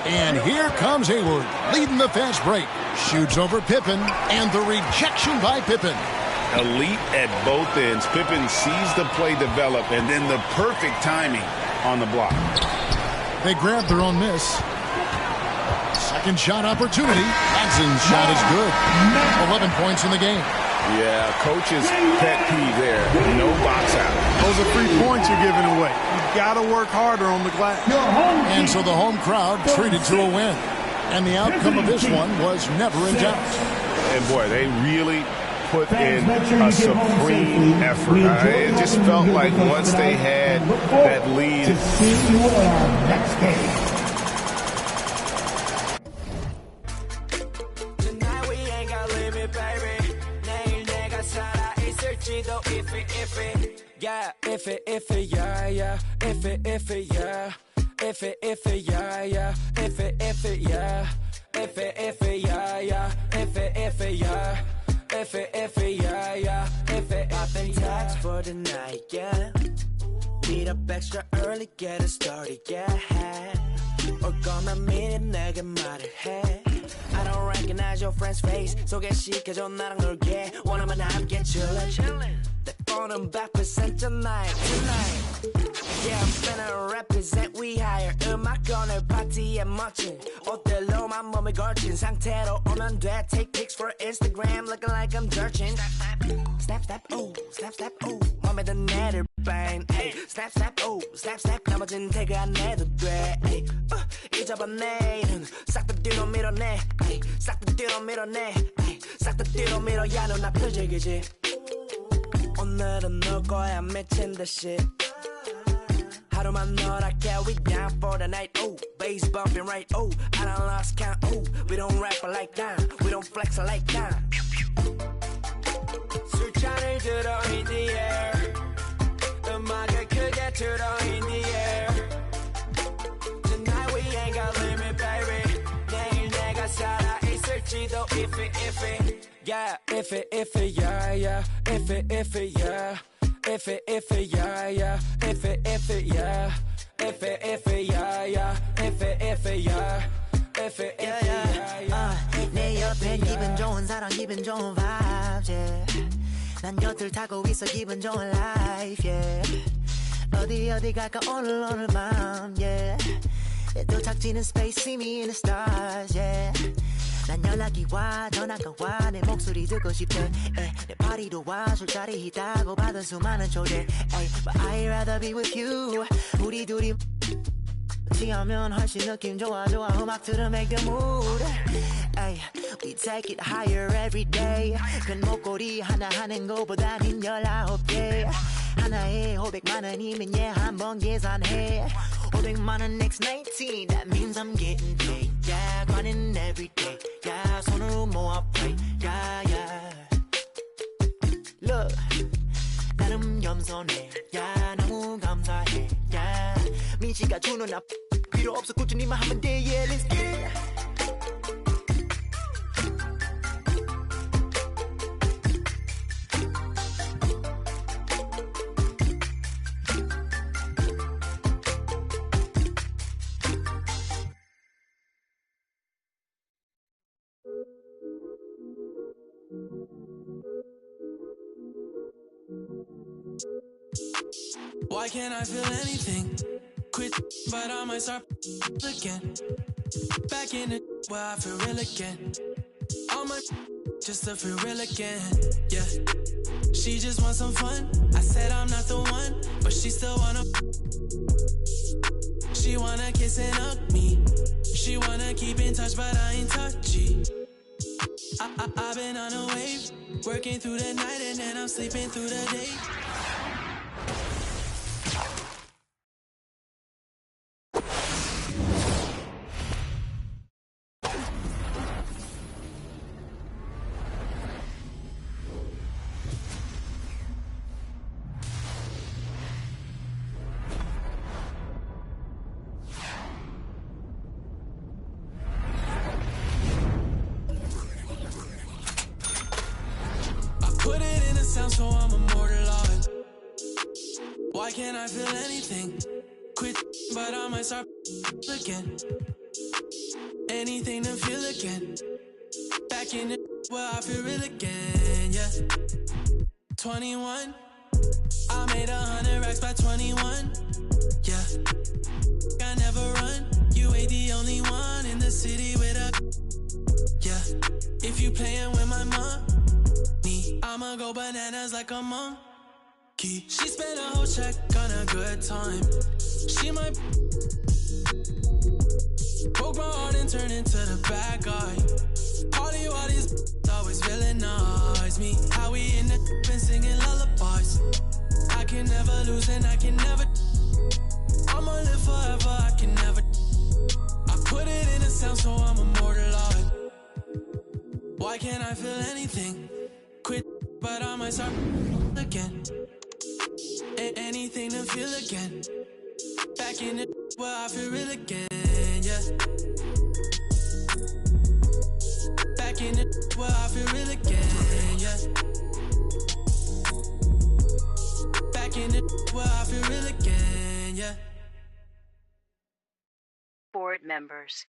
And here comes Hayward, leading the fast break. Shoots over Pippen, and the rejection by Pippen. Elite at both ends. Pippen sees the play develop, and then the perfect timing on the block. They grab their own miss. Second shot opportunity. Jackson's shot is good. 11 points in the game. Yeah, coach's pet peeve there. No box out. Those are 3 points you're giving away. You've got to work harder on the glass. And so the home crowd treated to a win. And the outcome of this one was never in doubt. And boy, they really put in a supreme effort. It just felt like once they had that lead. Yeah, if it, yeah, yeah. If it, yeah. If it, yeah, yeah. If it, yeah. If it, yeah, yeah. If it, yeah. If it, yeah, yeah. If it, popping tags for the night, yeah. Meet up extra early, get it started, yeah. Or gonna meet it, 내게 말을 해. I don't recognize your friend's face. 소개시켜줘 나랑 놀게. 원하면 함께 chillin'. 내 폰은 100% tonight. Yeah, I'm finna represent, we hire. 음악 오늘 파티에 멋진 옷들로만 몸을 걸친 상태로 오면 돼. Take pics for Instagram, looking like I'm searching. Snap, snap, ooh, snap, snap, ooh. 맘에 든 애들 bang, ay. Snap, snap, ooh, snap, snap. 나머진 태그 안 해도 돼. 잊어봐 내일은 싹 다 뒤로 밀어내. 싹 다 뒤로 밀어내. 싹 다 뒤로 밀어. 야, 넌 앞을 즐기지. 오늘은 놀 거야 미친 듯이. 하루만 놀아게, we down for the night. Ooh, bass bumping right. Ooh, I done lost count. Ooh, we don't rap like that. We don't flex like that. 술잔을 들어 in the air. 음악을 크게 틀어 in the air. Tonight we ain't got limit, baby. 내일 내가 살아 있을지도 if it, yeah. If it, yeah, yeah. If it, yeah. If it, yeah, yeah. If it, yeah. If it, yeah, yeah. If it, yeah. If it, yeah, yeah. 내 옆에 기분 좋은 사람, 기분 좋은 vibes, yeah. 난 곁을 타고 있어, 기분 좋은 life, yeah. 어디 갈까 오늘 밤, yeah. 도착지는 space, see me in the stars, yeah. 난 연락이 와, 전화가 와, 내 목소리 듣고 싶대. 내 파티도 와, 술자리 있다고 받은 수많은 초대. But I'd rather be with you. 우리 둘이 취하면 훨씬 느낌 좋아. 음악 들으 make the mood. We take it higher every day. 큰 목걸이 하나 하는 거보다는 19개. 하나에 500만원이면 한번 계산해. 500만원 next 19. That means I'm getting paid. Yeah, grinding every day. Yeah, 손으로 모아 pray. Yeah. Look, 나름 겸손해. Yeah, 너무 감사해. Yeah, 민지가 주는 나 필요 없어. 꾸준히만 하면 돼. Yeah, let's get it. Why can't I feel anything? Quit, but I might start again. Back in the where I feel real again. All my just to feel real again. Yeah, she just wants some fun. I said I'm not the one, but she still wanna. She wanna kiss and hug me. She wanna keep in touch, but I ain't touchy. I've been on a wave, working through the night and then I'm sleeping through the day. Put it in a sound so I'm immortal on it. Why can't I feel anything? Quit, but I might start again. Anything to feel again. Back in the where I feel real again, yeah. 21, I made 100 racks by 21, yeah. I never run, you ain't the only one in the city with a, yeah. If you playin' with my money, I'ma go bananas like a monkey. She spent a whole check on a good time. She might broke my heart and turned into the bad guy. Party while these always villainize me. How we in the been singing lullabies. I can never lose and I can never. I'ma live forever, I can never. I put it in a sound so I'm immortalized. Why can't I feel anything? Quit, but I might start again. Anything to feel again. Back in the where I feel real again, yeah. Back in the where I feel real again, yeah. Back in the where I feel real again, yeah. Board members.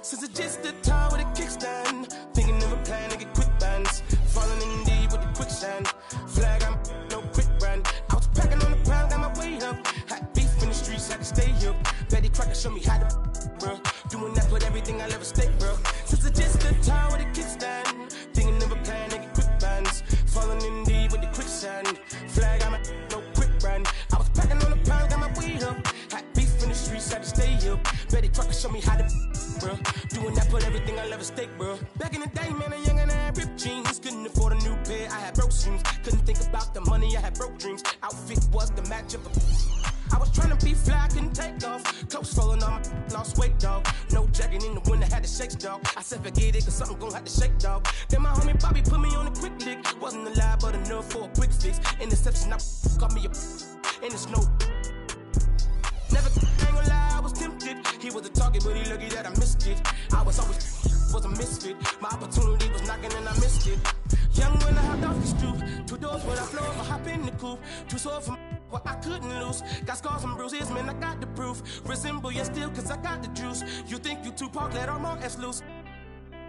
Since it's just the time with a kickstand, thinking of a plan to get quick bands, falling in deep with the quicksand. Flag, I'm no quick brand. I was packing on the pound, got my weight up. Had beef in the streets, had to stay up. Betty Crocker showed me how to, bro. Doing that, put everything I ever stake, bro. Since it's just the time with a kickstand, thinking of a plan to get quick bands, falling in deep with the quicksand. Flag, I'm no quick brand. I was packing on the pound, got my weight up. Had beef in the streets, had to stay up. Betty Crocker showed me how to, bro. Doing that, put everything I ever stake, bro. Back in the day, man, a young and I had ripped jeans. Couldn't afford a new pair, I had broke streams. Couldn't think about the money, I had broke dreams. Outfit was the match of a. I was trying to be fly, couldn't take off. Clothes falling on my lost weight, dog. No jacket in the winter, had to shake, dog. I said forget it, cause something gon' have to shake, dog. Then my homie Bobby put me on a quick lick. Wasn't alive, but enough for a quick fix. Interception, I got me a. And it's no. Never, ain't gonna lie, I was tempted. He was a target, but he lucky that I missed it. I was always a misfit. My opportunity was knocking and I missed it. Young when I hopped off the stoop, 2 doors were the coupe. Too sore from what I couldn't lose. Got scars and bruises, man, I got the proof. Resemble you still, cause I got the juice. You think you Tupac, let all my ass loose.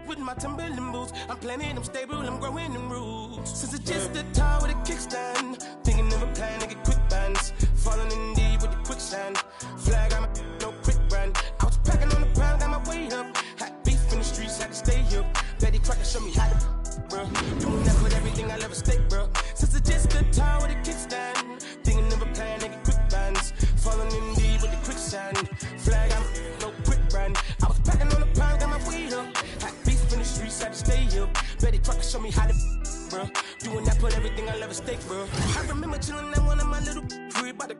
With my Timberland boots, I'm planning, I'm stable, I'm growing in roots. Since it's just a tire with a kickstand, thinking of a plan to get quick bands. Falling in deep with the quicksand. Flag, I'm no quick brand. I was packing on the ground, got my weight up. Had beef in the streets, had to stay here. Betty Crocker show me how to, bro. Doing that with everything I'll ever stake, bro. Since it's just a tire with a kickstand, thinking of a plan to get quick bands. Falling in deep with the quicksand. Flag, I'm no quick brand. I was packing on the ground, got my weight up. Had beef in the streets, had to stay here. Betty Crocker show me how to, bro. Doing that, put everything I'll ever stake, bro. I remember chilling at one of my little crib by the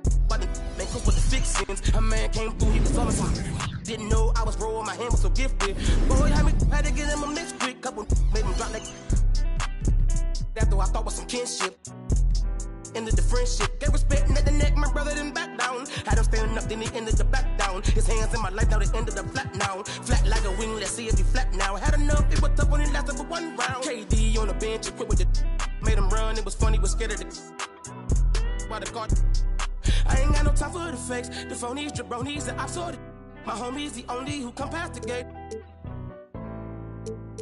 man cook with the fixins. A man came through, he was on some. Didn't know I was rolling, my hand was so gifted. Boy, had to get him a mixed quick. Couple made him drop like. After I thought was some kinship. Ended the friendship, gave respect at the neck, my brother didn't back down. Had him standing up, then he ended the back down. His hands in my life, now they ended up flat now. Flat like a wing, let's see if he flat now. Had enough, it was tough when it lasted for one round. KD on the bench, equipped with the made him run, it was funny, was scared of the by the guard. I ain't got no time for the fakes, the phonies, jabronis, the ops sorted. My homie's the only who come past the gate.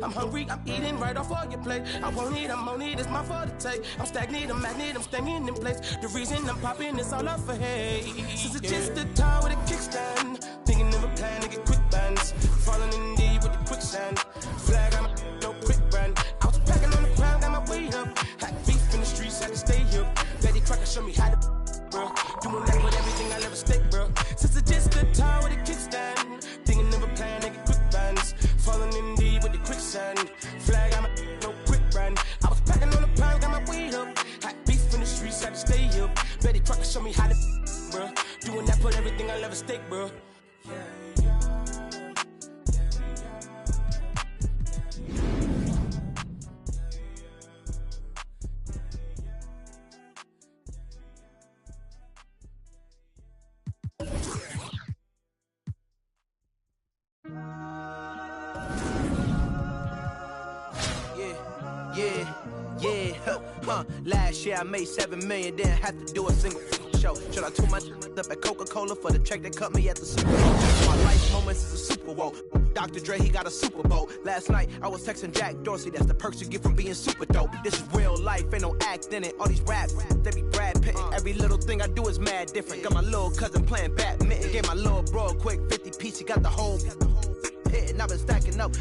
I'm hungry, I'm eating right off of your plate. I want it, I'm on it, it's my fault to take. I'm stagnant, I'm magnet, I'm staying in place. The reason I'm popping is all up for hate. Since it's just a tire with a kickstand, thinking of a plan to get quick bands. Falling in deep with the quicksand. Flag, I'm no quick brand. I was packing on the ground, got my weight up. Had beef in the streets, had to stay here. Betty Crocker show me how to, bro. Doing that with everything I'll ever stake, bro. Since it's just a tire with a kickstand, thinking of a plan to get quick bands. Falling in deep with the quicksand. Flag, I'm no quick brand. I was packing on the pound, got my weight up. Had beef in the streets, had to stay here. Betty Crocker show me how to, bro. Doing that, put everything I'll ever stake, bro. Last year I made 7 million, didn't have to do a single show. Should I tune my up at Coca-Cola for the check that cut me at the Super Bowl? My life moments is a Super Bowl. Dr. Dre, he got a Super Bowl. Last night I was texting Jack Dorsey, that's the perks you get from being super dope. This is real life, ain't no act in it. All these rap, they be Brad Pitt. Every little thing I do is mad different. Got my little cousin playing badminton. Gave my little bro a quick 50 piece, he got the whole hit, and I've been stacking up.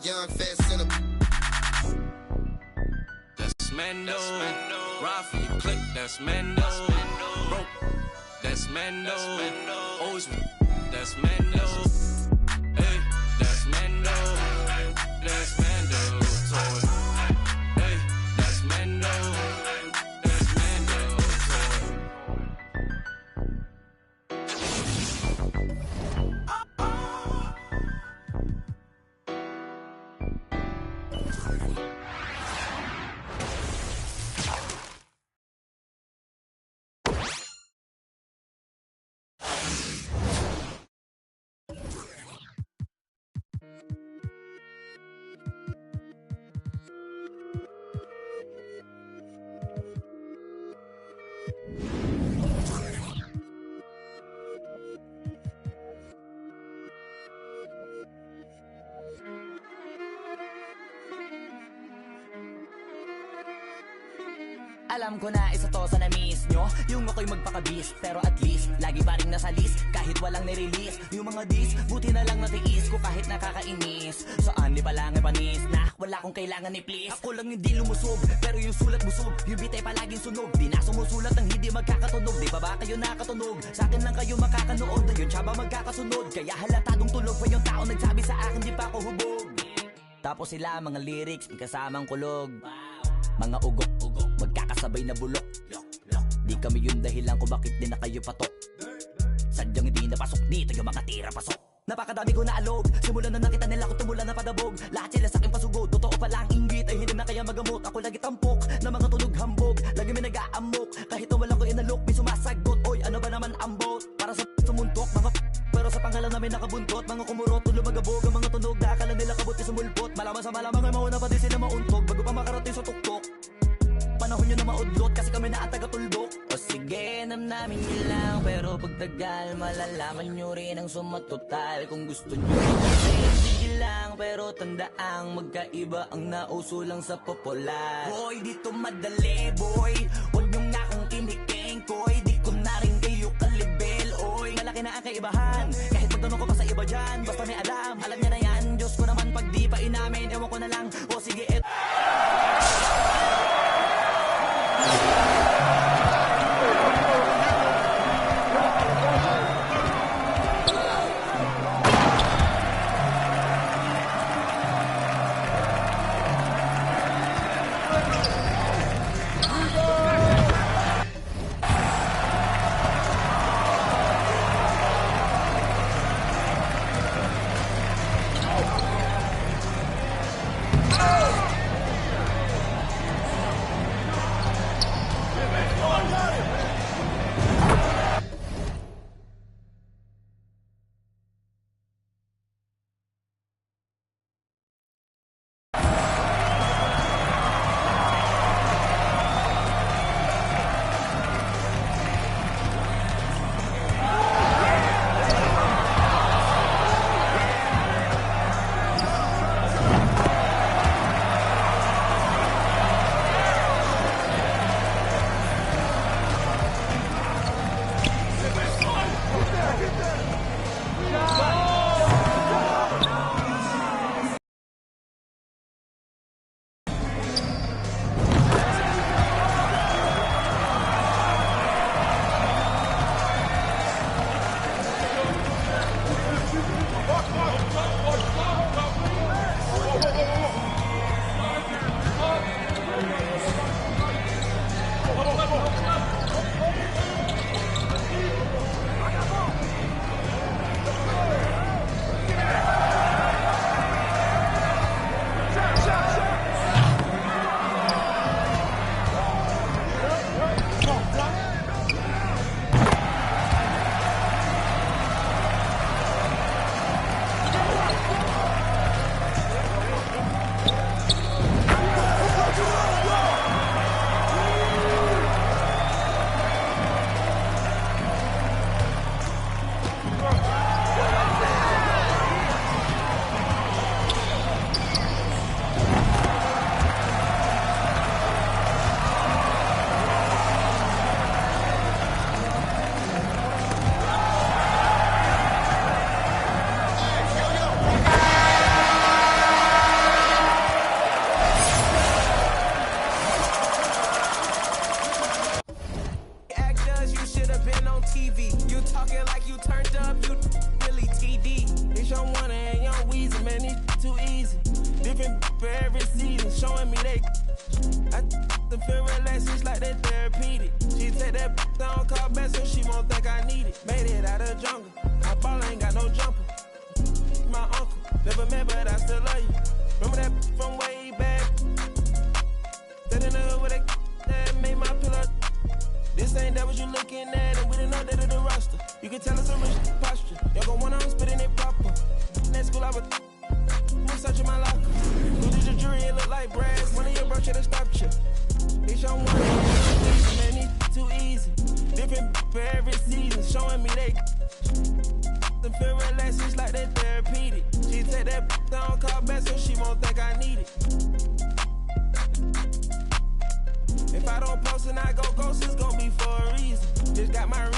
Young fat center. That's Mando. Rafi, click, that's Mando. Broke, that's Mando. Always, that's Mando. Hey, that's Mando. That's Mando. Toy. Hey, that's Mando. That's Mando. Toy. Alam ko na isa to sa na-miss nyo, yung ako'y magpakabis. Pero at least, lagi pa rin nasa list, kahit walang nirelease. Yung mga dis, buti na lang natiis ko kahit nakakainis. Saan di pa lang panis na, wala kong kailangan ni please. Ako lang hindi lumusog, pero yung sulat busog. Yung bitay palaging sunog, di na sumusulat ang hindi magkakatunog. Di pa ba kayo nakatunog? Sa akin lang kayo makakanood, ayun siya ba magkakasunod? Kaya halatadong tulog pa yung tao nagsabi sa akin di pa ako hubog. Tapos sila mga lyrics, may kasamang kulog. Mga ugok-ugok, magkakasabay na bulok. Di kami yung dahilan kung bakit di na kayo patok. Sadyang hindi napasok dito yung mga tira pasok. Napakadami ko na alog, simulan na nakita nila ko tumula na padabog. Lahat sila sa akin pasugod, totoo pala ang inggit ay hindi na kaya magamot. Ako lagi tampok, na mga tunog hambog. Lagi may nag-aamok, kahit na walang ko inalok. May sumasagot, oy ano ba naman ang bot? Para sa sumuntok, mga pero sa pangalan namin nakabuntot. Mga kumurot, lumagabog ang mga tunog. Na akala nila kabot yung sumulpot. Malaman sa malamang ay mauna pa din sila mauntog bago pa makarating sa tuktok. Panahon nyo na maudlot kasi kami na ang taga-tuldok. O sige, namnamin nyo lang, pero pagtagal malalaman nyo rin ang sumatotal. Kung gusto nyo sige lang, pero tandaang magkaiba ang nauso lang sa popular. Boy, dito madali, boy, huwag nyo nga akong kiniking, koy. Di ko na rin kayo kalibel, oy. Malaki na ang kaibahan, kahit magtanong ko pa sa iba dyan. Basta may alam niya na yan. Diyos ko naman pag di pa inamin, ewan ko na lang. O sige, Never met, but I still love you. Remember that from way back? tell us a rich posture. Y'all gon' wanna I'm spitting it proper. Next school I was searching my locker. Who did your jury? It look like brass. One of your bro should have stopped you. Bitch, I'm one man, it's too easy. Different for every season, showing me they feel relaxed, it's like that therapeutic. She take that down, call back so she won't think I need it. If I don't post and I go ghost, it's gonna be for a reason. Just got my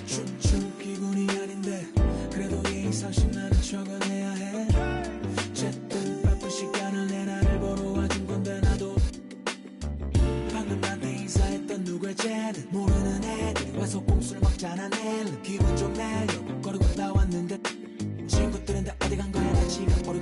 춤춘 기분이 아닌데 그래도 예의상식 나는 적어내야 해. 어쨌든 바쁜 시간을 내 나를 보러 와준 건데 나도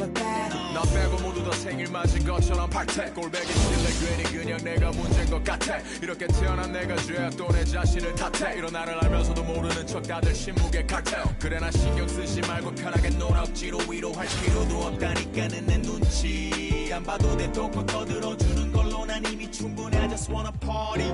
never bad. 나 빼고 모두 다 생일 맞은 것처럼 박태 꼴배기 싫래 괜히 그냥 내가 문제인 것 같아 이렇게 태어난 내가 죄야 또 내 자신을 탓해 이런 나를 알면서도 모르는 척 다들 침묵의 칵테일 그래 나 신경 쓰지 말고 편하게 놀아 억지로 위로할 필요도 없다니까는 내 눈치 안 봐도 돼 똥꼬 떠들어주는 걸로 난 이미 충분해 I just wanna party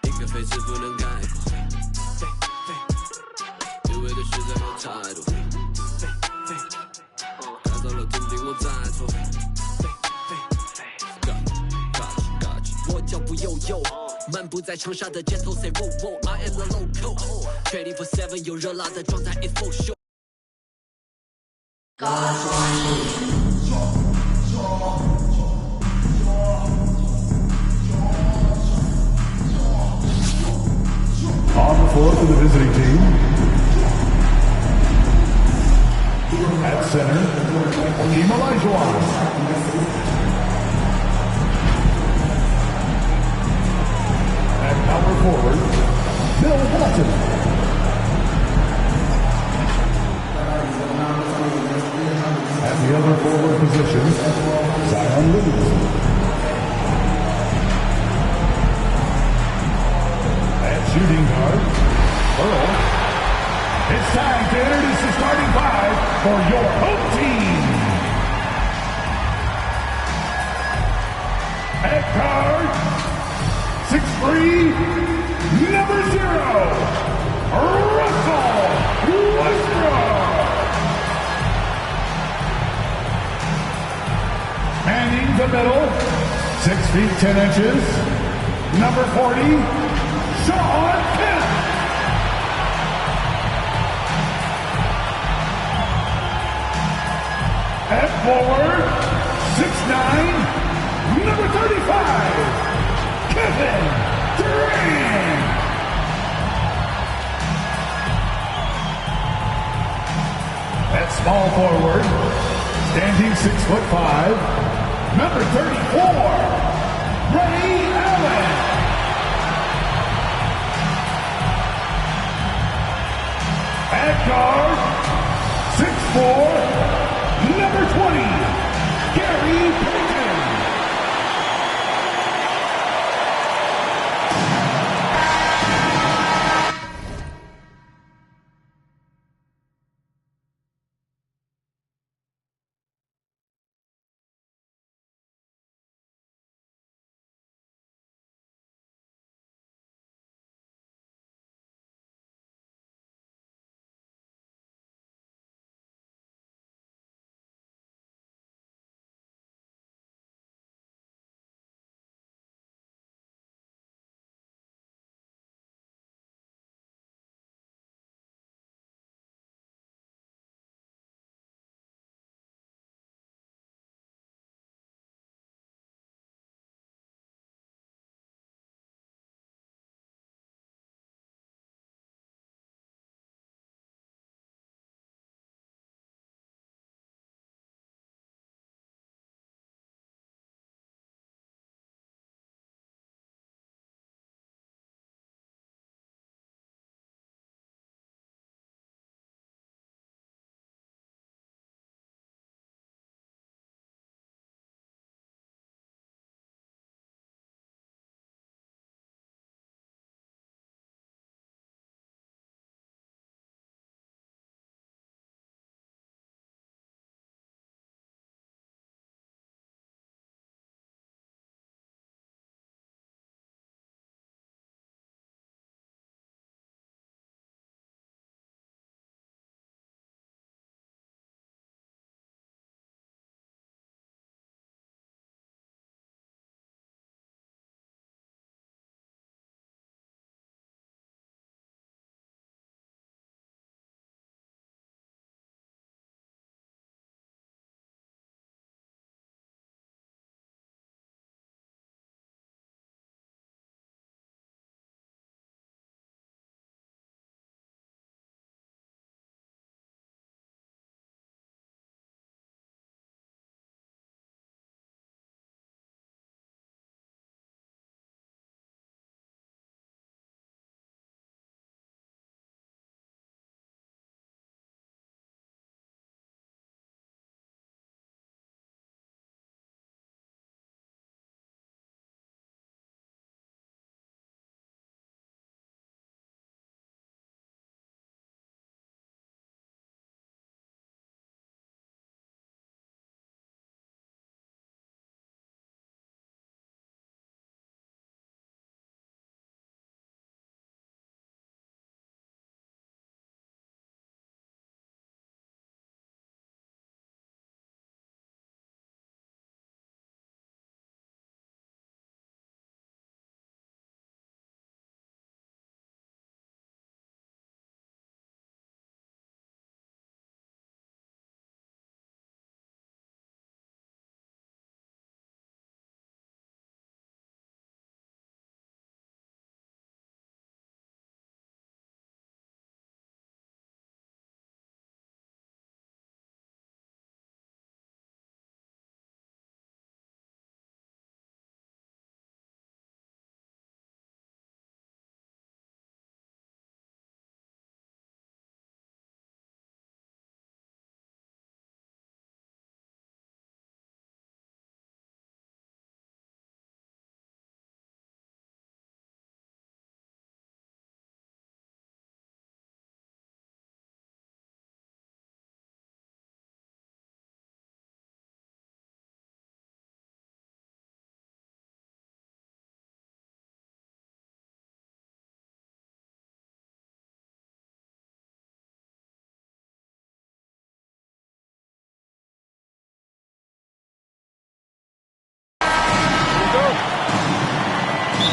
一个飞字不能概括，因为的实在有态度，看到了肯定我在错。我脚步悠悠，漫步在长沙的街头 ，say wow wow，I am the local，24/7有热辣的状态 ，it's for sure。 On the floor for the visiting team. At center, Hakeem Olajuwon. At power forward, Bill Walton. At the other forward positions, Zion Williamson. Shooting guard, Earl. It's time to introduce the starting five for your home team. At guard, 6'3", number 0, Russell Westbrook. Manning the middle, 6 feet 10 inches, number 40, Shawn Kemp. At forward, 6'9", number 35, Kevin Durant. At small forward, standing 6'5", number 34, Ray Allen. At guard, 6'4", number 20, Gary Payton.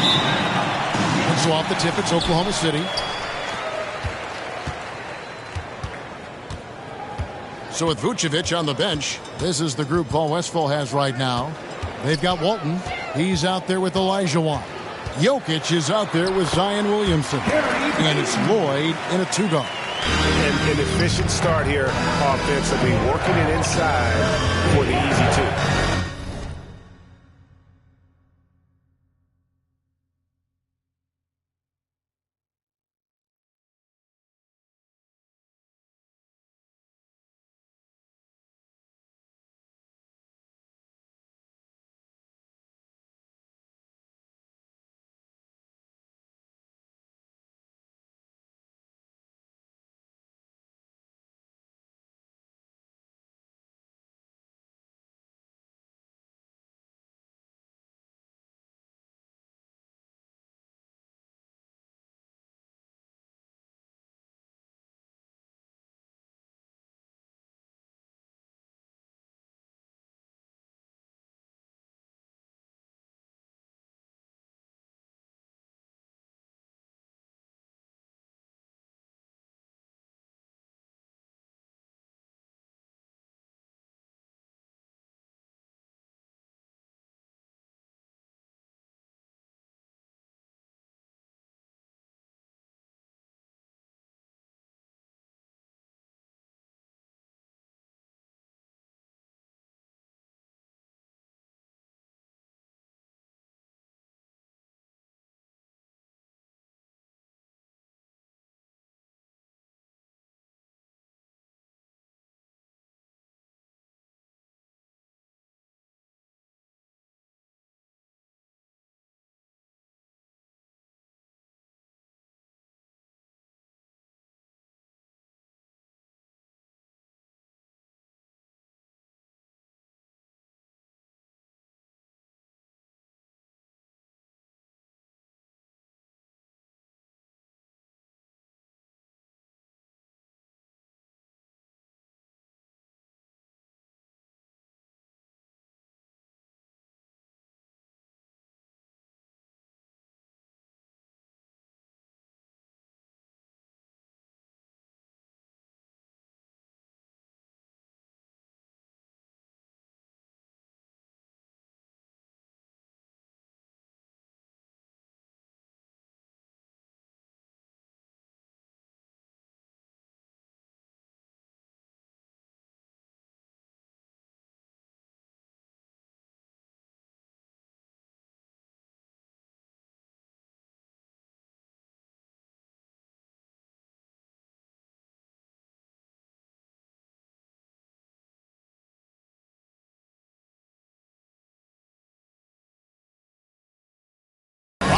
And so off the tip, it's Oklahoma City. So with Vucevic on the bench, this is the group Paul Westphal has right now. They've got Walton. He's out there with Elijah Wan. Jokic is out there with Zion Williamson. And it's Lloyd in a two-guard. An efficient start here offensively, working it inside for the easy two.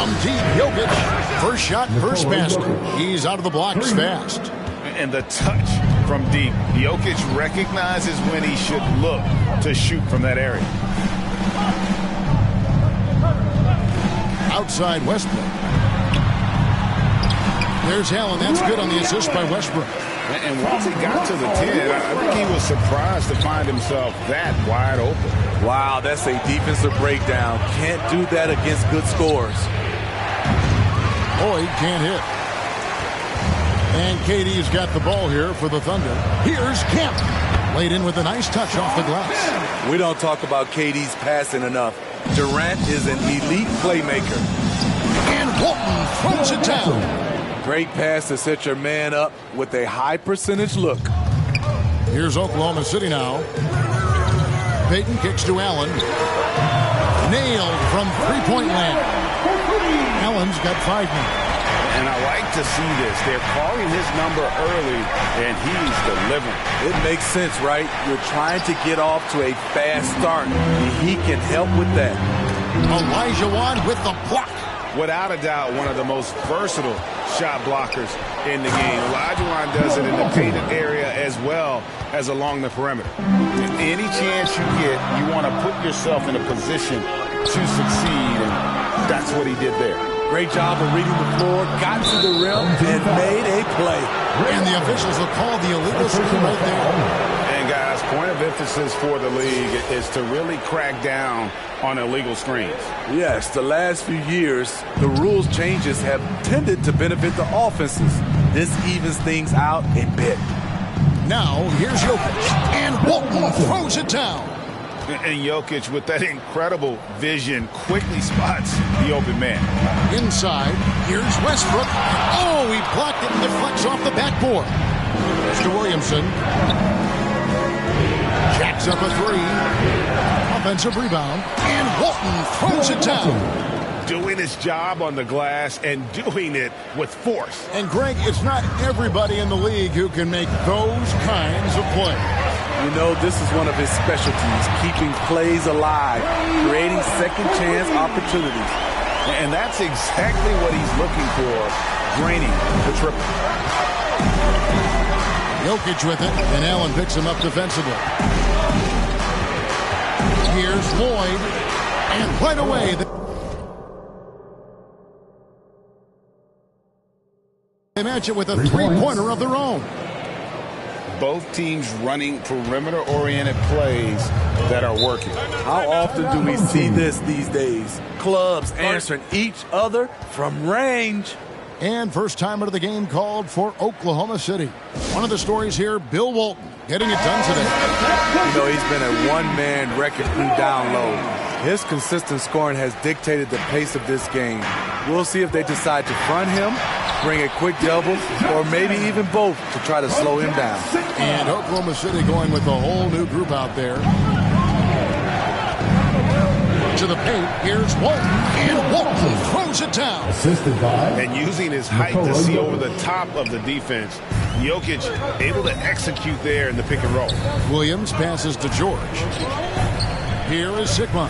From deep, Jokic. First shot, first basket. He's out of the blocks fast. And the touch from deep. Jokic recognizes when he should look to shoot from that area. Outside Westbrook. There's Allen. That's good on the assist by Westbrook. And once he got to the 10, I think he was surprised to find himself that wide open. Wow, that's a defensive breakdown. Can't do that against good scores. Lloyd can't hit. And KD's got the ball here for the Thunder. Here's Kemp. Laid in with a nice touch off the glass. We don't talk about KD's passing enough. Durant is an elite playmaker. And Walton throws it down. Great pass to set your man up with a high percentage look. Here's Oklahoma City now. Payton kicks to Allen. Nailed from three-point land. Allen's got 5 now. And I like to see this. They're calling his number early, and he's delivering. It makes sense, right? You're trying to get off to a fast start, and he can help with that. Elijah Wan with the block. Without a doubt, one of the most versatile shot blockers in the game. Elijah Wan does it in the painted area as well as along the perimeter. Any chance you get, you want to put yourself in a position to succeed, and that's what he did there. Great job of reading the floor, got to the rim, and made a play. And the officials will call the illegal screen right there. And guys, point of emphasis for the league is to really crack down on illegal screens. Yes, the last few years, the rules changes have tended to benefit the offenses. This evens things out a bit. Now, here's Jokic, and Walton throws it down. And Jokic, with that incredible vision, quickly spots the open man. Inside, here's Westbrook. Oh, he blocked it and deflects off the backboard. Mr. Williamson jacks up a three. Offensive rebound, and Walton throws it down. Doing his job on the glass and doing it with force. And Greg, it's not everybody in the league who can make those kinds of plays. You know, this is one of his specialties, keeping plays alive, creating second chance opportunities. And that's exactly what he's looking for, draining the triple. Jokic with it, and Allen picks him up defensively. Here's Lloyd, and right away they match it with a three-pointer of their own. Both teams running perimeter-oriented plays that are working. How often do we see this these days? Clubs answering each other from range. And first timer of the game called for Oklahoma City. One of the stories here, Bill Walton getting it done today. You know, he's been a one-man wrecking crew down low. His consistent scoring has dictated the pace of this game. We'll see if they decide to front him, bring a quick double, or maybe even both to try to slow him down. And Oklahoma City going with a whole new group out there. To the paint, here's Walton, and Walton throws it down. Assisted by. And using his height to see over the top of the defense, Jokic able to execute there in the pick and roll. Williams passes to George. Here is Sigma.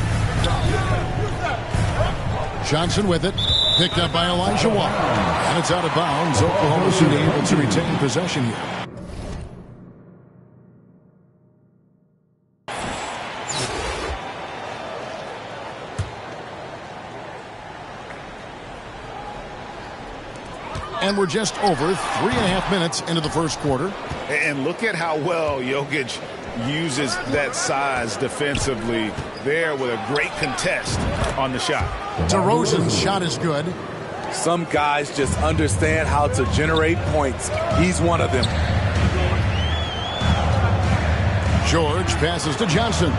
Johnson with it, picked up by Elijah Watt. And it's out of bounds. Oklahoma City able to retain possession here. And we're just over 3.5 minutes into the first quarter. And look at how well Jokic uses that size defensively there with a great contest on the shot. DeRozan's shot is good. Some guys just understand how to generate points. He's one of them. George passes to Johnson.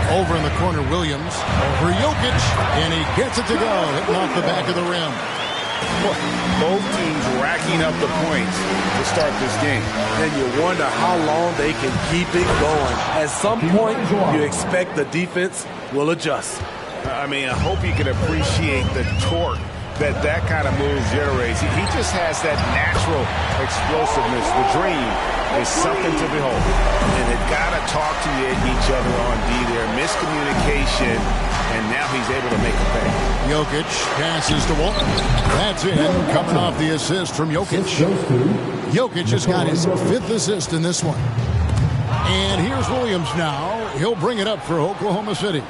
Over in the corner, Williams. Over Jokic. And he gets it to go. Hitting off the back of the rim. Both teams racking up the points to start this game. And you wonder how long they can keep it going. At some point, you expect the defense will adjust. I mean, I hope you can appreciate the torque that kind of move generates. He just has that natural explosiveness. The dream is something to behold. And they've got to talk to each other on D there. Miscommunication, and now he's able to make a pay. Jokic passes to Walton. That's in, coming off the assist from Jokic. Jokic has got his 5th assist in this one. And here's Williams now. He'll bring it up for Oklahoma City.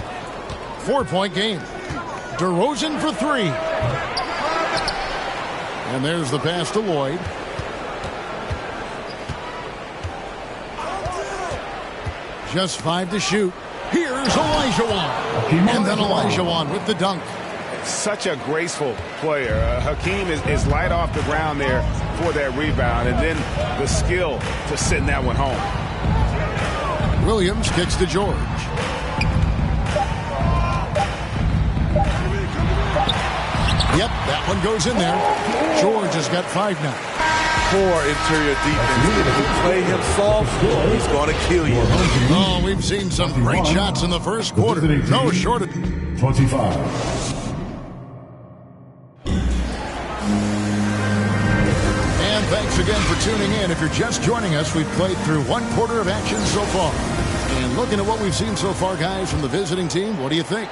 4-point game. DeRozan for 3. And there's the pass to Lloyd. Just 5 to shoot. Here's Olajuwon. And then Olajuwon with the dunk. Such a graceful player. Hakeem is light off the ground there for that rebound. And then the skill to send that one home. Williams kicks to George. Yep, that one goes in there. George has got 5 now. Poor interior defense. If you play him soft, he's going to kill you. Oh, we've seen some great shots in the first quarter. No shortage. 25. And thanks again for tuning in. If you're just joining us, we've played through 1 quarter of action so far. And looking at what we've seen so far, guys, from the visiting team, what do you think?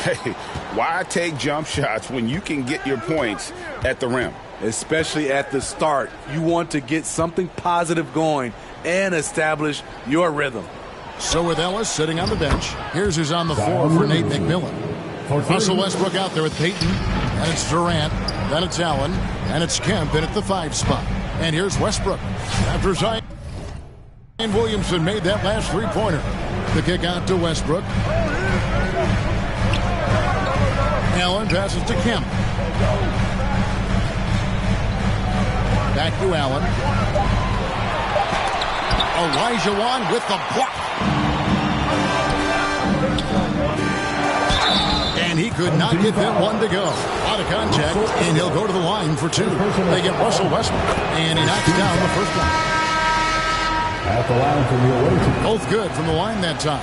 Hey, why take jump shots when you can get your points at the rim? Especially at the start. You want to get something positive going and establish your rhythm. So with Ellis sitting on the bench, here's who's on the floor for Nate McMillan. Russell Westbrook out there with Peyton, and it's Durant, then it's Allen, and it's Kemp in at the 5 spot. And here's Westbrook. After Zion Williamson made that last three-pointer. The kick out to Westbrook. Allen passes to Kemp. Back to Allen. Olajuwon with the block. And he could not get that one to go. Out of contact, and he'll go to the line for two. They get Russell Westbrook, and he knocks down the first one. At the line from the away team. Both good from the line that time.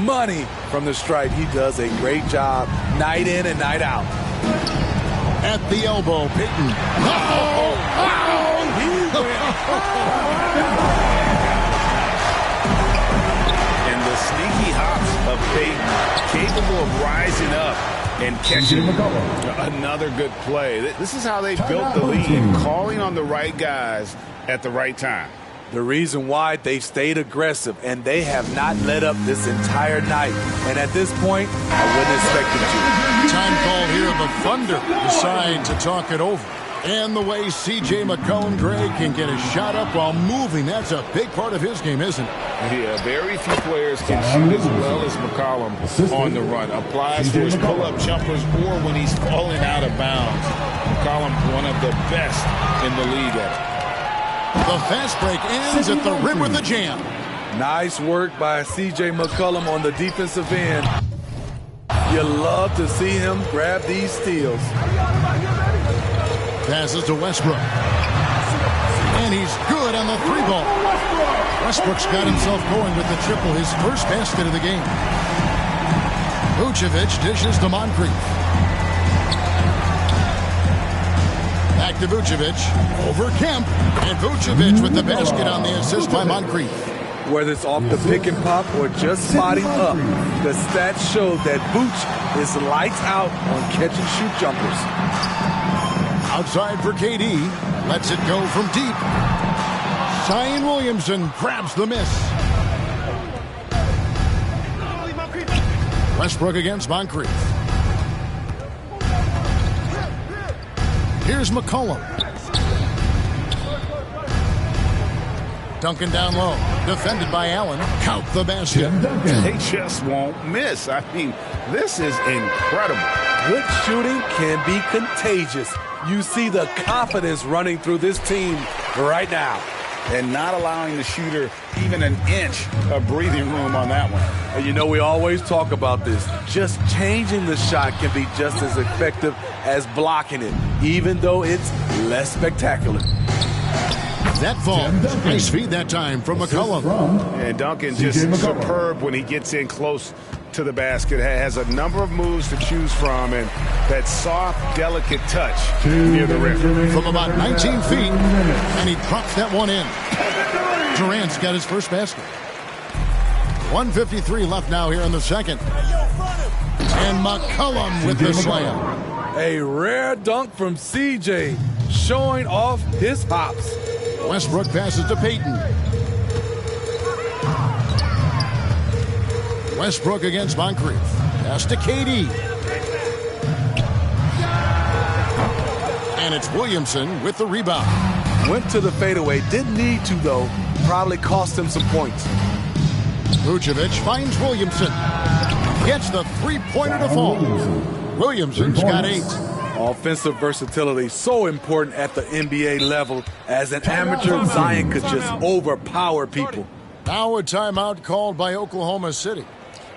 Money from the stripe. He does a great job night in and night out. At the elbow, Payton. And the sneaky hops of Payton, capable of rising up and catching another good play. This is how they built the lead, calling on the right guys at the right time. The reason why they've stayed aggressive, and they have not let up this entire night. And at this point, I wouldn't expect them to. Time called here. The Thunder decide to talk it over. And the way C.J. McCollum-Gray can get a shot up while moving, that's a big part of his game, isn't it? Yeah, very few players can shoot as well as McCollum on the run. Applies to his pull-up jumpers or when he's falling out of bounds. McCollum, one of the best in the league at it. The fast break ends at the rim with the jam. Nice work by C.J. McCollum on the defensive end. You love to see him grab these steals. Passes to Westbrook. And he's good on the three ball. Westbrook's got himself going with the triple, his first basket of the game. Vucevic dishes to Moncrief. Back to Vucevic. Over Kemp. And Vucevic with the basket on the assist by Moncrief. Whether it's off the pick and pop or just spotting up, the stats show that Vooch is lights out on catch and shoot jumpers. Outside for KD. Lets it go from deep. Zion Williamson grabs the miss. Westbrook against Moncrief. Here's McCollum. Duncan down low. Defended by Allen. Count the basket. They just won't miss. I mean, this is incredible. Good shooting can be contagious. You see the confidence running through this team right now. And not allowing the shooter even an inch of breathing room on that one. And you know, we always talk about this. Just changing the shot can be just as effective as blocking it, even though it's less spectacular. That falls. Nice feed that time from McCollum. And Duncan just superb when he gets in close to the basket. Has a number of moves to choose from, and that soft, delicate touch near the rim. From about 19 feet, and he drops that one in. Durant's got his first basket. 1:53 left now here in the second. And McCollum with the slam. A rare dunk from CJ, showing off his hops. Westbrook passes to Payton. Westbrook against Moncrief. Pass to KD. And it's Williamson with the rebound. Went to the fadeaway. Didn't need to, though. Probably cost him some points. Vucevic finds Williamson. Gets the three-pointer to fall. Williamson's got 8. Offensive versatility, so important at the NBA level. As an amateur, Zion could just overpower people. Now a timeout called by Oklahoma City.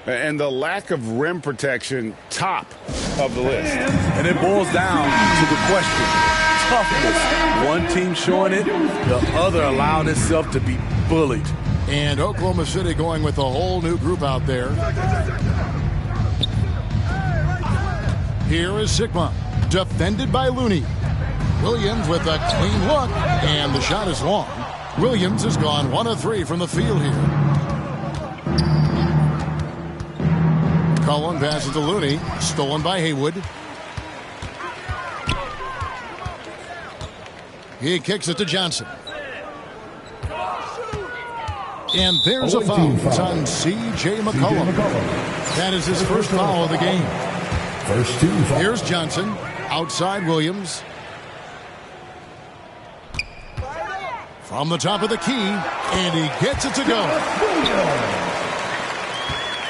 And the lack of rim protection, top of the list. And it boils down to the question. Toughness. One team showing it, the other allowing itself to be bullied. And Oklahoma City going with a whole new group out there. Here is Sigma. Defended by Looney. Williams with a clean look, and the shot is long. Williams has gone 1 of 3 from the field here. Cullen passes to Looney, stolen by Haywood. He kicks it to Johnson. And there's a foul. It's on C.J. McCollum. That is his first foul of the game. First team foul. Here's Johnson. Outside Williams. From the top of the key, and he gets it to go.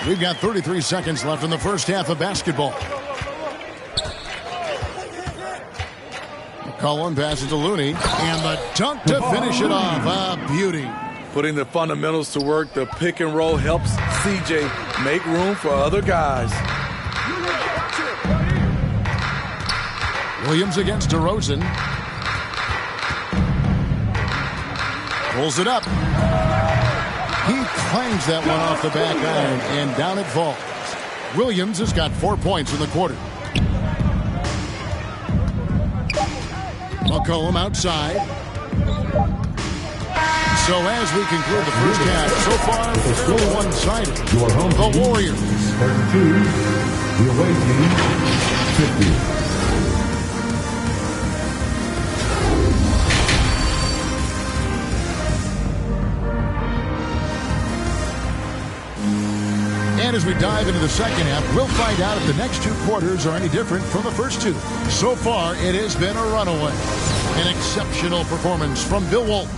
We've got 33 seconds left in the first half of basketball. McCollum passes to Looney, and the dunk to finish it off. A beauty. Putting the fundamentals to work, the pick and roll helps CJ make room for other guys. Williams against DeRozan. Pulls it up. He clangs that one off the back iron, and down it falls. Williams has got 4 points in the quarter. McCollum outside. So as we conclude the first half, so far fairly one-sided. The Warriors 32, the away team 50. And as we dive into the second half, we'll find out if the next two quarters are any different from the first two. So far, it has been a runaway. An exceptional performance from Bill Walton.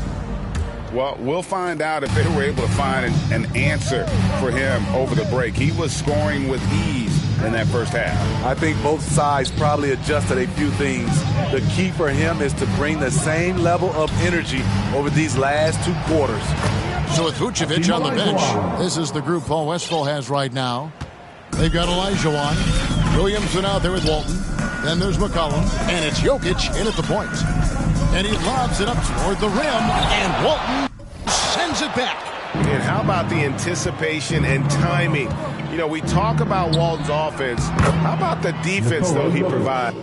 Well, we'll find out if they were able to find an answer for him over the break. He was scoring with ease in that first half. I think both sides probably adjusted a few things. The key for him is to bring the same level of energy over these last two quarters. So with Vucevic on the bench, this is the group Paul Westphal has right now. They've got Olajuwon, Williamson out there with Walton. Then there's McCollum, and it's Jokic in at the point. And he lobs it up toward the rim, and Walton sends it back. And how about the anticipation and timing? You know, we talk about Walton's offense. How about the defense, though, he provides?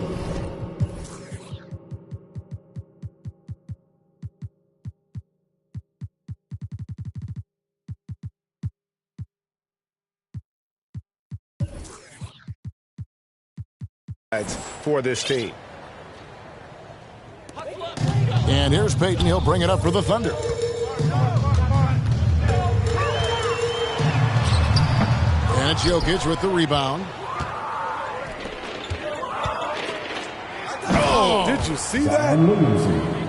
For this team. And here's Payton. He'll bring it up for the Thunder. And it's Jokic with the rebound. Oh, did you see that?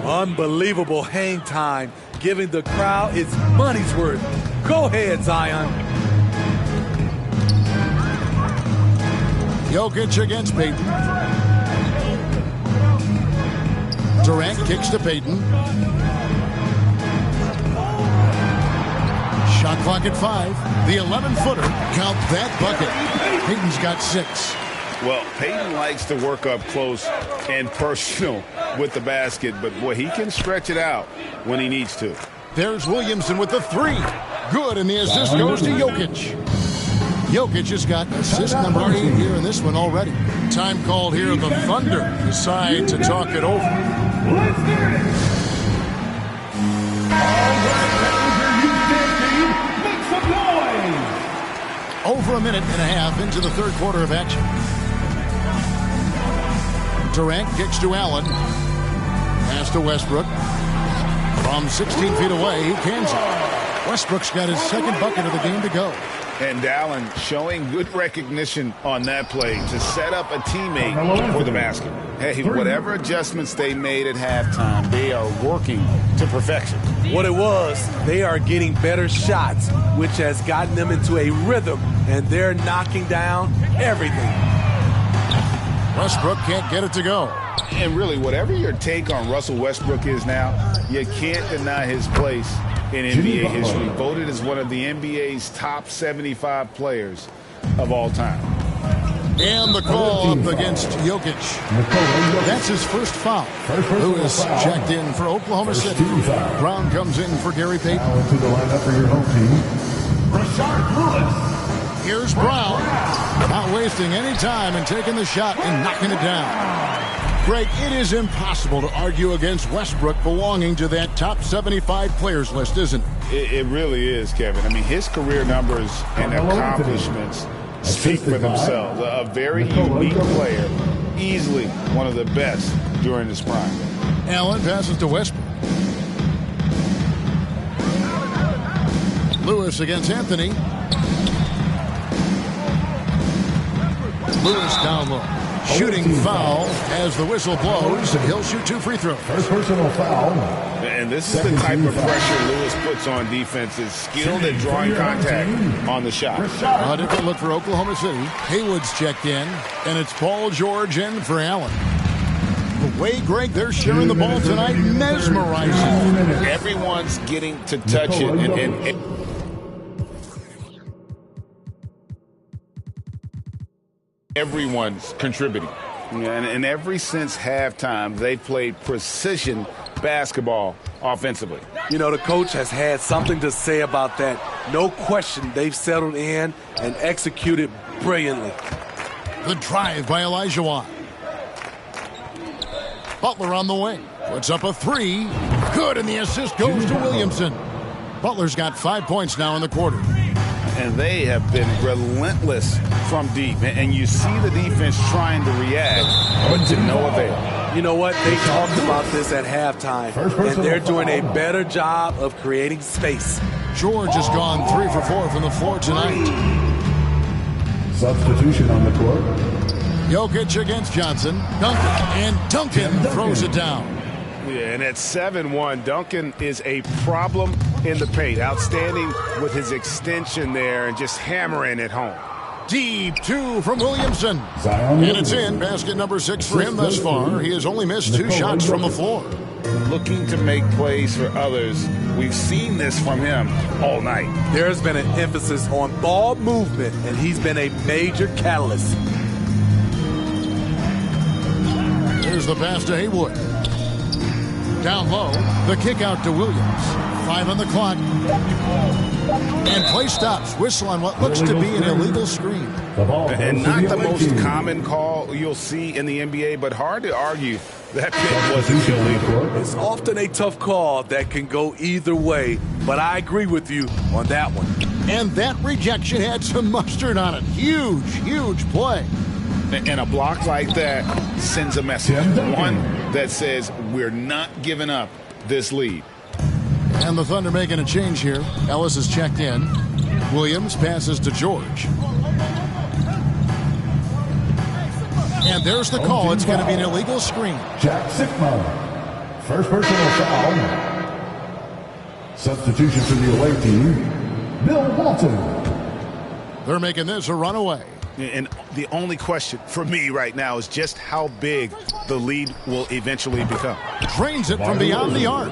Unbelievable hang time, giving the crowd its money's worth. Go ahead, Zion. Jokic against Payton. Durant kicks to Payton. Shot clock at 5. The 11-footer. Count that bucket. Payton's got 6. Well, Payton likes to work up close and personal with the basket, but boy, he can stretch it out when he needs to. There's Williamson with the 3. Good, and the assist goes to Jokic. Jokic has got assist number 8 here in this one already. Time called here. The Thunder decide to talk it over. Let's get it. All right, make some noise. Over a minute and a half into the third quarter of action. Durant kicks to Allen. Pass to Westbrook. From 16 feet away, he cans it. Westbrook's got his second bucket of the game to go. And Allen showing good recognition on that play to set up a teammate for the basket. Hey, whatever adjustments they made at halftime, they are working to perfection. What it was, they are getting better shots, which has gotten them into a rhythm, and they're knocking down everything. Westbrook can't get it to go. And really, whatever your take on Russell Westbrook is now, you can't deny his place in NBA history. Voted as one of the NBA's top 75 players of all time. And the call up against Jokic. That's his first foul. Lewis checked in for Oklahoma City. Brown comes in for Gary Payton. To the lineup for your home team, Rashard Lewis. Here's Brown. Not wasting any time and taking the shot and knocking it down. Greg, it is impossible to argue against Westbrook belonging to that top 75 players list, isn't it? It really is, Kevin. I mean, his career numbers and accomplishments speak for themselves. A very unique player, easily one of the best during his prime. Allen passes to Westbrook. Lewis against Anthony. Lewis down low. Shooting foul as the whistle blows. He'll shoot 2 free throws. First personal foul. And this is the type of pressure Lewis puts on defenses, skilled at drawing contact on the shot. A different look for Oklahoma City. Haywood's checked in, and it's Paul George in for Allen. The way, Greg, they're sharing the ball tonight, mesmerizing. Everyone's getting to touch it, and everyone's contributing. And ever since halftime, they've played precision basketball offensively. You know, the coach has had something to say about that. No question, they've settled in and executed brilliantly. The drive by Olajuwon. Butler on the wing. Puts up a 3. Good, and the assist goes to Williamson. Butler's got 5 points now in the quarter. And they have been relentless from deep. And you see the defense trying to react, but to no avail. You know what? They talked about this at halftime, and they're doing a better job of creating space. George has gone 3 for 4 from the floor tonight. Substitution on the court. Jokic against Johnson. Duncan throws it down. Yeah, and at 7-1, Duncan is a problem in the paint. Outstanding with his extension there and just hammering it home. Deep 2 from Williamson. And it's in. Basket number 6 for him thus far. He has only missed 2 shots from the floor. Looking to make plays for others. We've seen this from him all night. There's been an emphasis on ball movement, and he's been a major catalyst. Here's the pass to Haywood. Down low, the kick out to Williams. 5 on the clock. And play stops. Whistle on what looks to be an illegal screen. And not the most common call you'll see in the NBA, but hard to argue that pick wasn't illegal. It's often a tough call that can go either way, but I agree with you on that one. And that rejection had some mustard on it. Huge play. And a block like that sends a message. One that says we're not giving up this lead. And the Thunder making a change here. Ellis is checked in. Williams passes to George. And there's the call. It's going to be an illegal screen. Jack Sikma. First personal foul. Substitution for the away team. Bill Walton. They're making this a runaway. And the only question for me right now is just how big the lead will eventually become. Drains it from beyond the arc.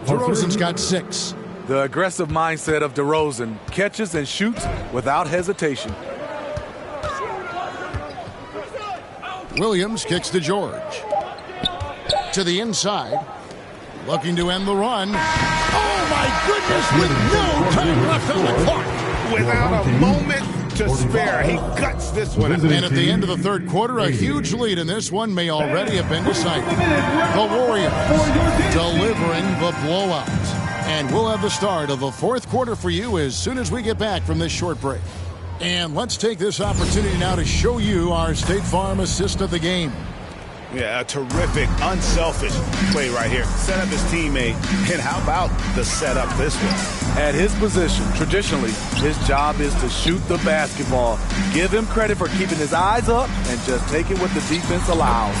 DeRozan's got 6. The aggressive mindset of DeRozan catches and shoots without hesitation. Williams kicks to George. To the inside. Looking to end the run. Oh, my goodness, with no time left on the clock. Without a moment to spare, he guts this one. And at the end of the third quarter, a huge lead in this one may already have been decided. The Warriors delivering the blowout. And we'll have the start of the fourth quarter for you as soon as we get back from this short break. And let's take this opportunity now to show you our State Farm assist of the game. Yeah, a terrific, unselfish play right here. Set up his teammate, and how about the setup this way? At his position, traditionally, his job is to shoot the basketball. Give him credit for keeping his eyes up and just taking what the defense allows.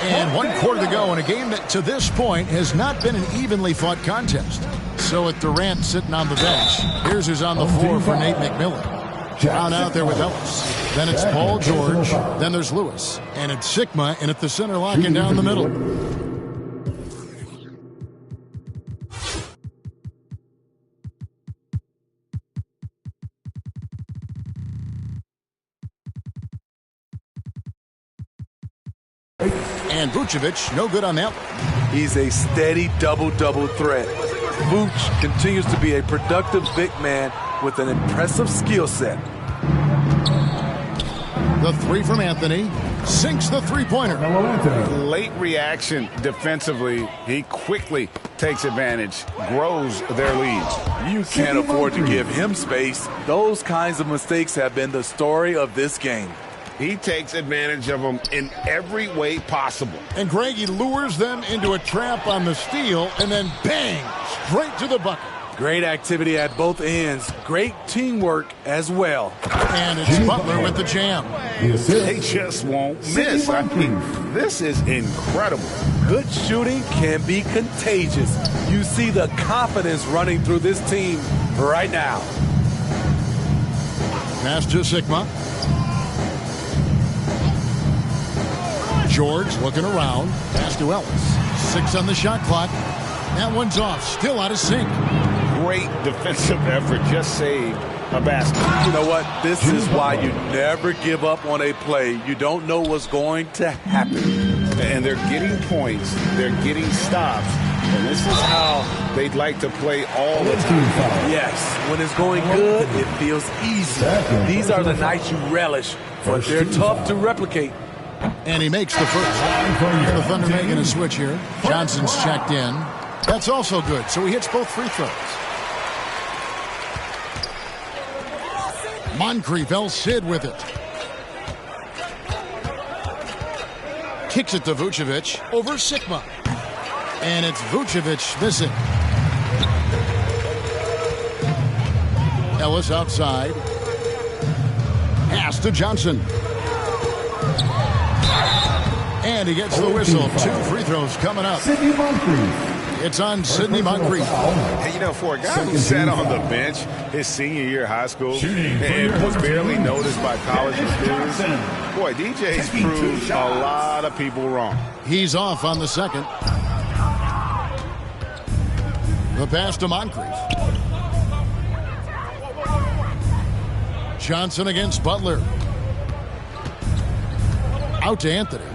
And 1 quarter to go in a game that to this point has not been an evenly fought contest. So with Durant sitting on the bench, here's who's on the floor for Nate McMillan. Brown out there with Ellis. Then it's Paul George. Then there's Lewis. And it's Sikma in at the center, locking down the middle. And Vucevic, no good on that one. He's a steady double-double threat. Vooch continues to be a productive big man with an impressive skill set. The three from Anthony sinks the three-pointer. Late reaction defensively. He quickly takes advantage, grows their lead. You can't afford to give him space. Those kinds of mistakes have been the story of this game. He takes advantage of them in every way possible. And Greg, he lures them into a trap on the steal and then bang, straight to the bucket. Great activity at both ends. Great teamwork as well. And it's Butler with the jam. They just won't miss. I mean, this is incredible. Good shooting can be contagious. You see the confidence running through this team right now. Pass to Sigma. George looking around. Pass to Ellis. 6 on the shot clock. That one's off. Still out of sync. Great defensive effort. Just saved a basket. You know what? This is why you never give up on a play. You don't know what's going to happen. And they're getting points. They're getting stops. And this is how they'd like to play all the time. Yes. When it's going good, it feels easy. These are the nights you relish, but they're tough to replicate. And he makes the first. And the Thunder making a switch here. Johnson's checked in. That's also good. So he hits both free throws. Moncrief, El Cid with it. Kicks it to Vucevic over Sigma. And it's Vucevic missing. Ellis outside. Pass to Johnson. And he gets the whistle. 2 free throws coming up. Sidney Moncrief. It's on Sidney Moncrief. Hey, you know, for a guy who sat on the bench his senior year of high school and was barely noticed by college recruiters, boy, DJ's proved a lot of people wrong. He's off on the second. The pass to Moncrief. Johnson against Butler. Out to Anthony.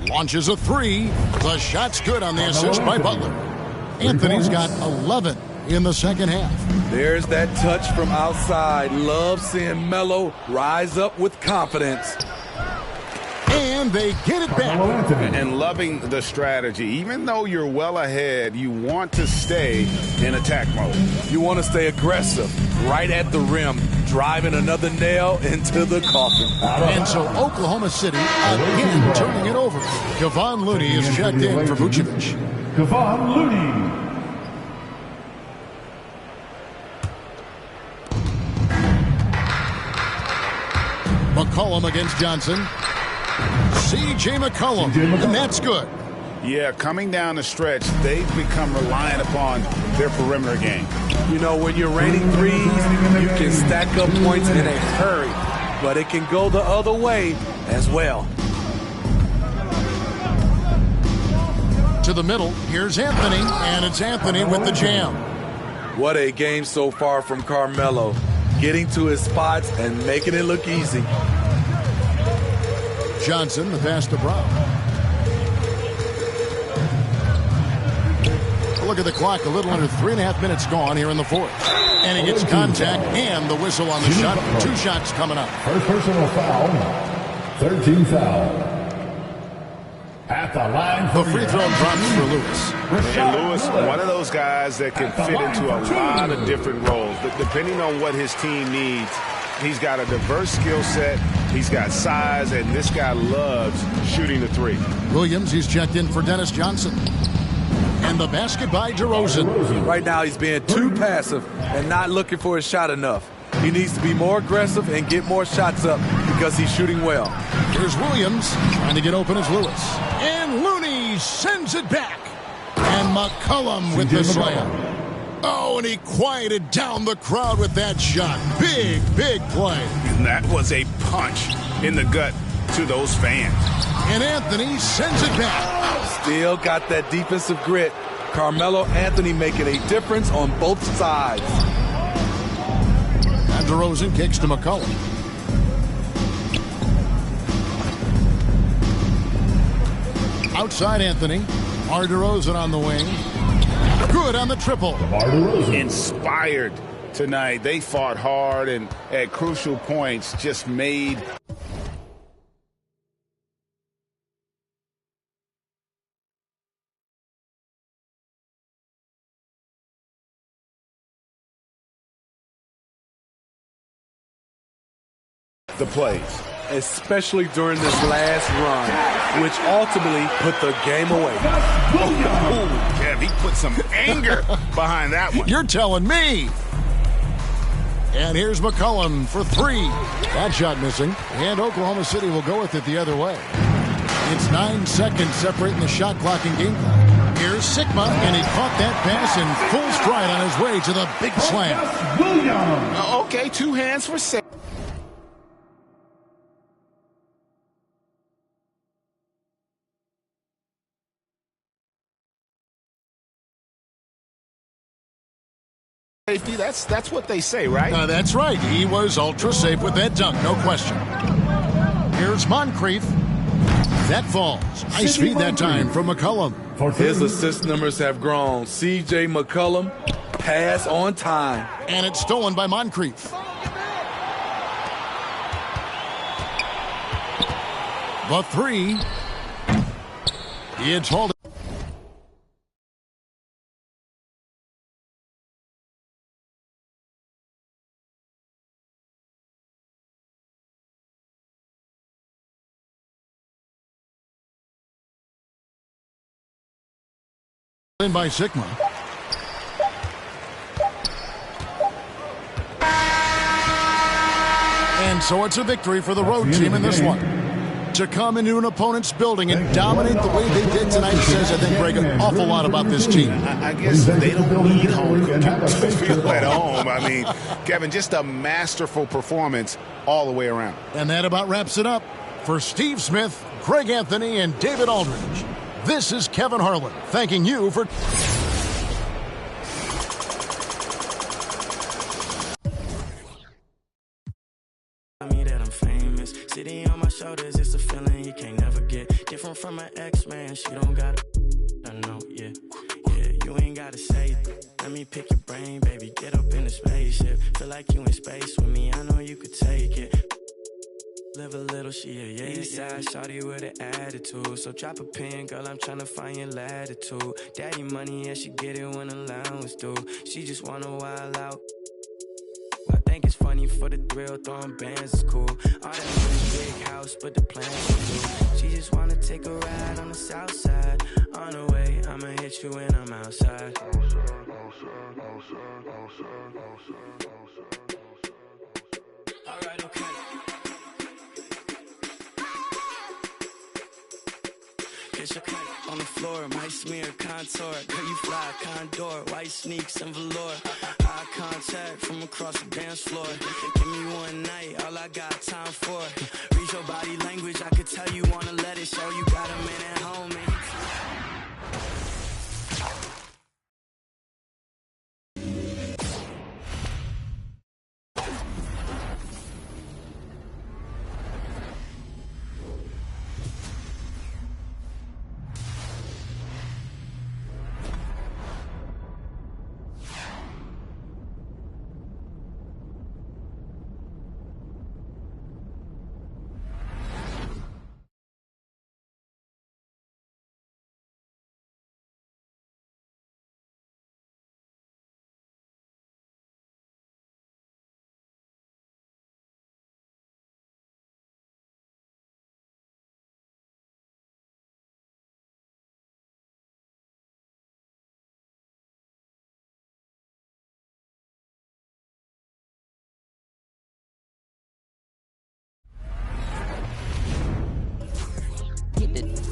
Launches a 3. The shot's good on the assist by Butler. Anthony's got 11 in the second half. There's that touch from outside. Love seeing Melo rise up with confidence. And they get it back. And loving the strategy. Even though you're well ahead, you want to stay in attack mode. You want to stay aggressive, right at the rim, driving another nail into the coffin. And so Oklahoma City again turning it over. Kevon Looney is checked in for Vucevic. Kevon Looney. McCollum against Johnson. C.J. McCollum, and that's good. Yeah, coming down the stretch, they've become reliant upon their perimeter game. You know, when you're raining threes, you can stack up points in a hurry, but it can go the other way as well. To the middle, here's Anthony, and it's Anthony with the jam. What a game so far from Carmelo, getting to his spots and making it look easy. Johnson, the pass to Brown. Look at the clock, a little under 3.5 minutes gone here in the fourth. And he gets contact and the whistle on the shot. 2 shots coming up. First personal foul. 13 foul. At the line the free throw drops for Lewis. And Lewis, one of those guys that can fit into a lot of different roles. But depending on what his team needs, he's got a diverse skill set. He's got size, and this guy loves shooting the 3. Williams, he's checked in for Dennis Johnson. And the basket by DeRozan. Right now he's being too passive and not looking for his shot enough. He needs to be more aggressive and get more shots up because he's shooting well. Here's Williams trying to get open as Lewis. And Looney sends it back. And McCollum with the slam. Oh, and he quieted down the crowd with that shot. Big, big play. And that was a punch in the gut to those fans. And Anthony sends it back. Still got that defensive grit. Carmelo Anthony making a difference on both sides. And DeRozan kicks to McCollum. Outside Anthony. R. DeRozan on the wing. Good on the triple. Inspired tonight. They fought hard and at crucial points just made the plays. especially during this last run, which ultimately put the game away. Oh, Kev, he put some anger behind that one. You're telling me. And here's McCollum for three. That shot missing. And Oklahoma City will go with it the other way. It's 9 seconds separating the shot clock and game clock. Here's Sigma, and he caught that pass in full stride on his way to the big slam. Okay, 2 hands for Sigma. Safety, that's what they say, right? That's right. He was ultra safe with that dunk, no question. Here's Moncrief. That falls. Nice feed that time from McCollum. His assist numbers have grown. C.J. McCollum, pass on time. And it's stolen by Moncrief. The three. It's hauled. In by Sigma. And so it's a victory for the road team in this one. To come into an opponent's building and dominate the way they did tonight says, I think, Greg, an awful lot about this team. I guess they don't need home cooking to feel at home. I mean, Kevin, just a masterful performance all the way around. And that about wraps it up. For Steve Smith, Greg Anthony, and David Aldridge, this is Kevin Harlan thanking you for... Me that I'm famous, sitting on my shoulders, it's a feeling you can't never get. Different from my ex, man, she don't got I know, yeah, you ain't gotta say it. Let me pick your brain, baby, get up in the spaceship. Feel like you in space with me, I know you could take it. Live a little, she a east side shawty with an attitude. So drop a pin, girl, I'm tryna find your latitude. Daddy money, yeah, she get it when allowance due. She just wanna wild out. I think it's funny for the thrill, throwing bands is cool. All that money, big house, but the plans are She just wanna take a ride on the south side. On the way, I'ma hit you when I'm outside. Alright, okay. Get your cut on the floor, might smear contour. Girl, you fly condor, white sneaks and velour. Eye contact from across the dance floor. Give me one night, all I got time for. Read your body language, I could tell you wanna let it show. You got a man at home, man.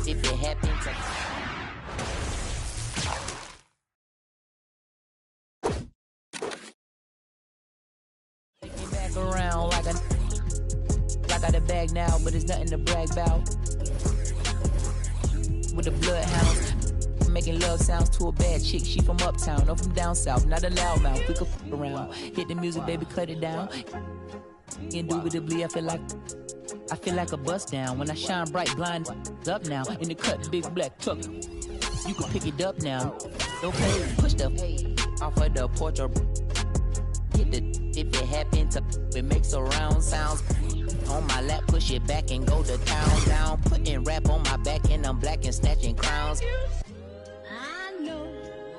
If it happens, take me back around like I got a bag now, but it's nothing to brag about. With the bloodhounds, making love sounds to a bad chick. She from uptown, or from down south, not a loudmouth. We could f around. Hit the music, baby, cut it down. Indubitably, I feel like a bust down when I shine bright, blind up now in the cut, big black truck. You can pick it up now. Okay, push the off of the porch or get the if it happens to it makes a round sounds. On my lap, push it back and go to town down. Putting rap on my back and I'm black and snatching crowns. I know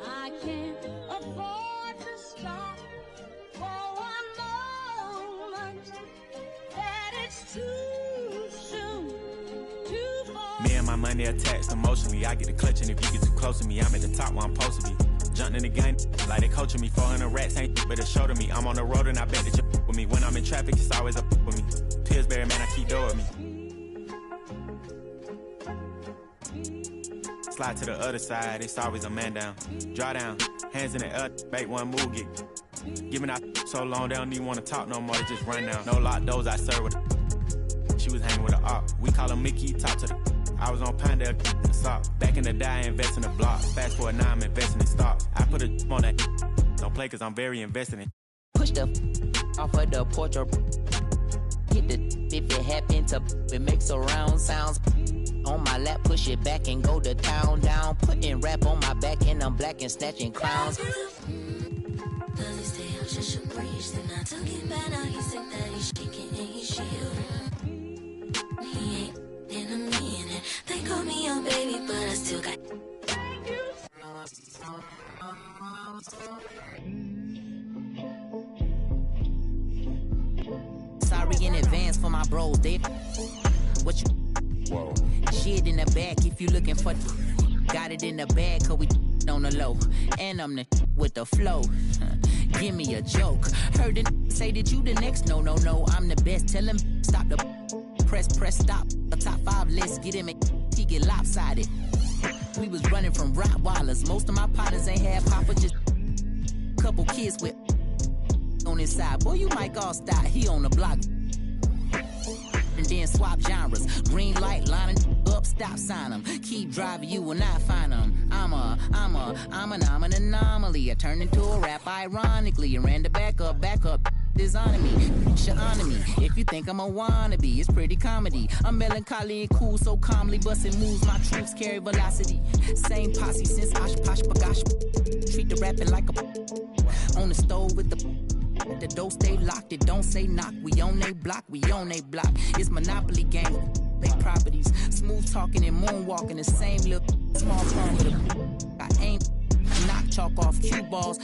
I can't afford to stop for one moment. That it's too Me and my money attached emotionally. I get the clutch, and if you get too close to me, I'm at the top where I'm supposed to be. Jumping in the game like they coaching me. 400 rats ain't but a show to me. I'm on the road and I bet that you with me. When I'm in traffic, it's always up with me. Pillsbury, man, I keep doing me. Slide to the other side, it's always a man down. Draw down, hands in the air, make one move, get giving out so long they don't even want to talk no more, they just run down. No lock doors, I serve with she was hanging with a op. We call him Mickey, talk to the I was on Pinedale, stop. Back in the day, I invest in the block. Fast forward now, I'm investing in stocks. I put a on that. Don't play cause I'm very invested in. Push the off of the porch or hit the if it happen to it makes surround sounds. On my lap, push it back and go to town down. Putting rap on my back and I'm black and snatching crowns. Just a breeze, then I took it back. Now he said that he's shaking and he's shielding. He ain't in a minute. They call me your baby, but I still got. Sorry in advance for my bros, they. What you? Whoa. Shit in the back if you looking for. Got it in the bag, cause we on the low. And I'm the with the flow. Give me a joke. Heard it say that you the next. No, I'm the best. Tell him stop the press, stop. The top 5 list, get him he get lopsided. We was running from Rottweilers. Most of my partners ain't had papa, just couple kids with on his side. Boy, you might all stop. He on the block. And then swap genres. Green light, lining up, stop sign them. Keep driving, you will not find them. I'm an anomaly. I turned into a rap ironically. And ran the back up, designing me. Shit honor me. If you think I'm a wannabe, it's pretty comedy. I'm melancholy and cool, so calmly busting moves. My troops carry velocity. Same posse since Osh Posh Bagash. Treat the rapping like a on the stove with the door stay locked, it don't say knock. We on they block, It's Monopoly game, they properties. Smooth talking and moonwalking, the same little small farm with a. I ain't knock chalk off cue balls.